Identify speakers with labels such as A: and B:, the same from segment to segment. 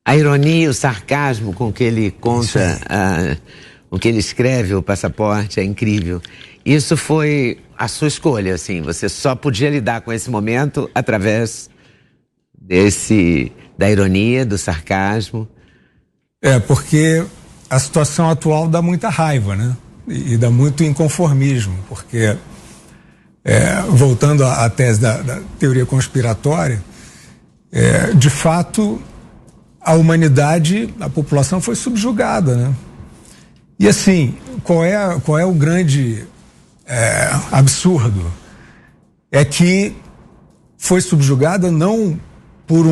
A: A ironia, o sarcasmo com que ele conta, com que ele escreve o Passaporte é incrível. Isso foi a sua escolha, assim, você só podia lidar com esse momento através da ironia, do sarcasmo.
B: Porque a situação atual dá muita raiva, né? E dá muito inconformismo, porque, voltando à tese da teoria conspiratória, de fato, a humanidade, a população foi subjugada, né? E assim, qual é o grande absurdo? É que foi subjugada não por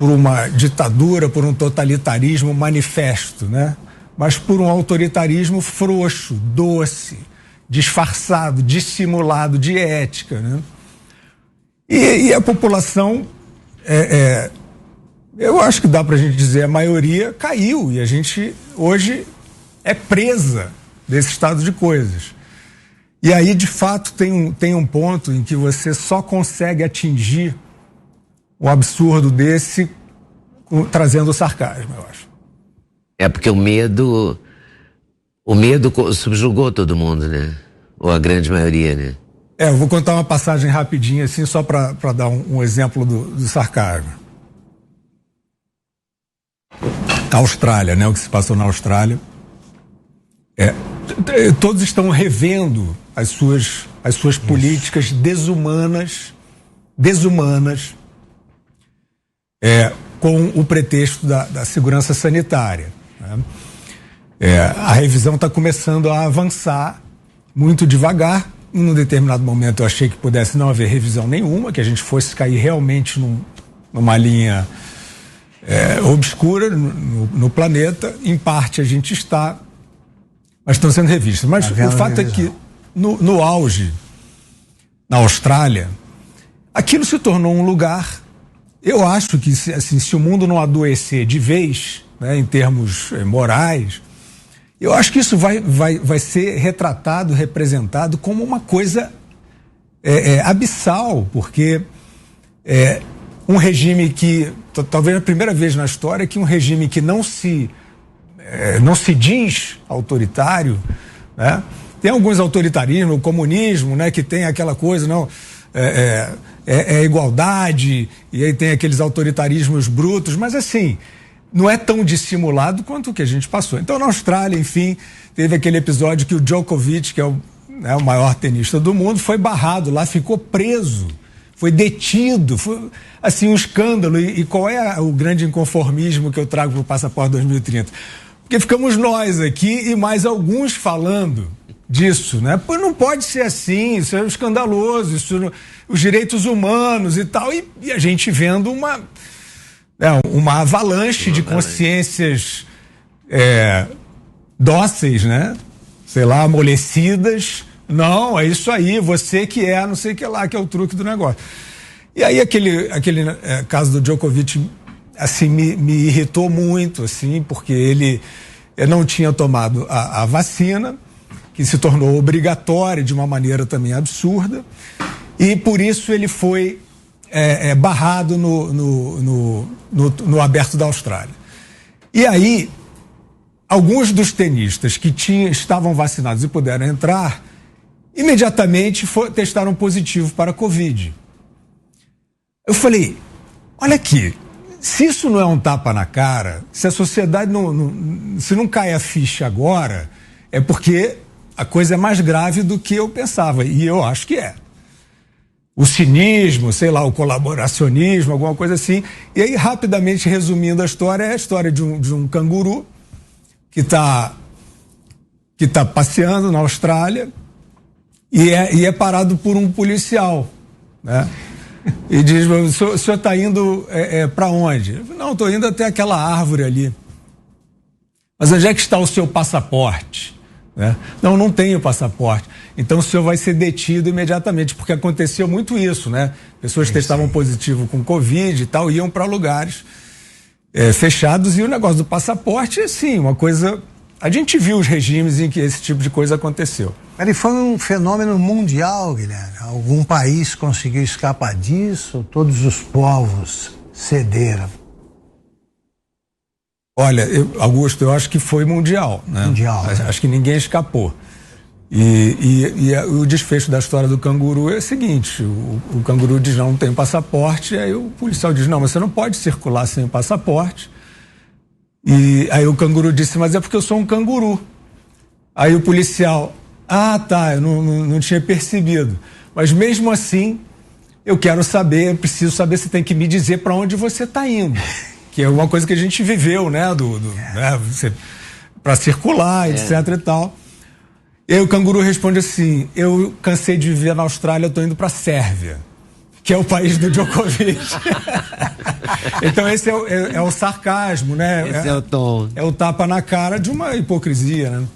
B: uma ditadura, por um totalitarismo manifesto, né? Mas por um autoritarismo frouxo, doce, disfarçado, dissimulado, de ética, né? E a população, eu acho que dá pra gente dizer, a maioria caiu, e a gente hoje é presa desse estado de coisas. E aí, de fato, tem um ponto em que você só consegue atingir um absurdo desse trazendo o sarcasmo, eu acho.
A: Porque o medo subjugou todo mundo, né? Ou a grande maioria, né?
B: Eu vou contar uma passagem rapidinha, assim, só para dar um exemplo do sarcasmo. A Austrália, né? O que se passou na Austrália. Todos estão revendo as suas políticas desumanas, com o pretexto da segurança sanitária, né? A revisão está começando a avançar muito devagar. Em um determinado momento eu achei que pudesse não haver revisão nenhuma, que a gente fosse cair realmente numa linha obscura no planeta. Em parte a gente está, mas estão sendo revistas. Mas o fato é que no auge, na Austrália, aquilo se tornou um lugar. Eu acho que se o mundo não adoecer de vez, né, em termos morais, eu acho que isso vai ser retratado, representado como uma coisa abissal, porque um regime que, talvez a primeira vez na história, que um regime que não se diz autoritário, né? Tem alguns autoritarismos, o comunismo, né, que tem aquela coisa, não, igualdade, e aí tem aqueles autoritarismos brutos, mas assim, não é tão dissimulado quanto o que a gente passou. Então, na Austrália, enfim, teve aquele episódio que o Djokovic, que é o maior tenista do mundo, foi barrado lá, ficou preso, foi detido, foi assim um escândalo. E qual é o grande inconformismo que eu trago para o Passaporte 2030? Porque ficamos nós aqui e mais alguns falando disso, né? Pois não pode ser assim, isso é escandaloso, os direitos humanos e tal, e a gente vendo uma avalanche de consciências dóceis, né? Sei lá, amolecidas. Não, é isso aí, você que não sei o que lá, que é o truque do negócio. E aí aquele caso do Djokovic, assim, me irritou muito, assim, porque ele não tinha tomado a vacina, que se tornou obrigatória de uma maneira também absurda, e por isso ele foi barrado no Aberto da Austrália. E aí, alguns dos tenistas que estavam vacinados e puderam entrar, imediatamente testaram positivo para a Covid. Eu falei, olha aqui, se isso não é um tapa na cara, se a sociedade se não cai a ficha agora, é porque a coisa é mais grave do que eu pensava, e eu acho que é. O cinismo, sei lá, o colaboracionismo, alguma coisa assim. E aí, rapidamente resumindo a história, é a história de um canguru que tá passeando na Austrália e é parado por um policial, né? E diz, o senhor está indo para onde? Eu, não, estou indo até aquela árvore ali. Mas onde é que está o seu passaporte? Né? Não tenho passaporte. Então o senhor vai ser detido imediatamente, porque aconteceu muito isso, né? Pessoas que testavam positivo com Covid e tal, iam para lugares fechados, e o negócio do passaporte, assim, uma coisa... A gente viu os regimes em que esse tipo de coisa aconteceu.
C: Ele foi um fenômeno mundial, Guilherme. Algum país conseguiu escapar disso? Todos os povos cederam?
B: Olha, Augusto, eu acho que foi mundial, né?
C: Mundial.
B: Acho que ninguém escapou. E o desfecho da história do canguru é o seguinte: o canguru diz não tem passaporte, aí o policial diz não, mas você não pode circular sem passaporte. E aí o canguru disse, mas é porque eu sou um canguru. Aí o policial, tá, eu não tinha percebido. Mas mesmo assim, eu preciso saber, você tem que me dizer para onde você está indo. Que é uma coisa que a gente viveu, né? Né, para circular, etc e tal. E aí o canguru responde assim, eu cansei de viver na Austrália, eu tô indo pra Sérvia, que é o país do Djokovic. Então esse é o sarcasmo, né?
A: Esse é o tom.
B: É o tapa na cara de uma hipocrisia, né?